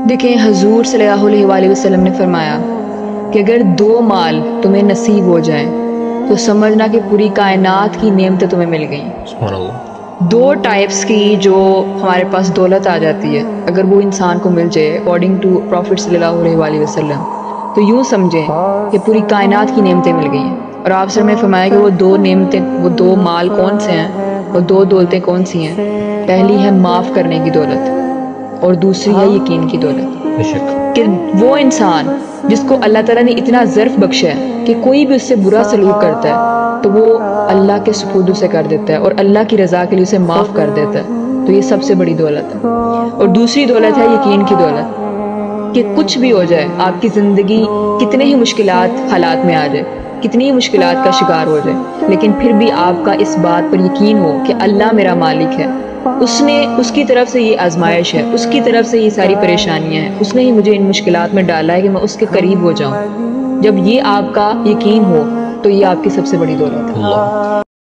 دیکھیں حضور صلی اللہ علیہ وسلم نے فرمایا کہ اگر 2 مال تمہیں نصیب ہو جائیں تو سمجھنا کہ پوری کائنات کی نعمتیں تمہیں مل گئیں۔ سبحان اللہ۔ 2 ٹائپس کی جو ہمارے پاس دولت آ جاتی ہے اگر وہ انسان کو مل جائے اکارڈنگ ٹو پروفٹ صلی اللہ علیہ وسلم، تو یوں سمجھیں کہ پوری کائنات کی نعمتیں مل گئی ہیں۔ اور آپ سے میں فرمایا کہ وہ 2 نعمتیں، وہ 2 مال کون سے ہیں، وہ 2 دولتیں کون سی ہیں؟ پہلی ہے معاف کرنے کی دولت اور دوسری ہے یقین کی دولت۔ بے شک۔ کہ وہ انسان جس کو اللہ تعالیٰ نے اتنا ظرف بخشا ہے کہ کوئی بھی اس سے برا سلوک کرتا ہے تو وہ اللہ کے سپرد اسے کر دیتا ہے اور اللہ کی رضا کے لیے اسے معاف کر دیتا ہے، تو یہ سب سے بڑی دولت ہے۔ اور دوسری دولت ہے یقین کی دولت، کہ کچھ بھی ہو جائے، آپ کی زندگی کتنے ہی مشکلات حالات میں آ جائے، کتنی ہی مشکلات کا شکار ہو جائے، لیکن پھر بھی آپ کا اس بات پر یقین ہو کہ اللہ میرا مالک ہے، اس کی طرف سے یہ آزمائش ہے، اس کی طرف سے یہ ساری پریشانیاں ہیں، اس نے ہی مجھے ان مشکلات میں ڈالا ہے کہ میں اس کے قریب ہو جاؤں۔ جب یہ آپ کا یقین ہو تو یہ آپ کی سب سے بڑی دولت ہے۔ اللہ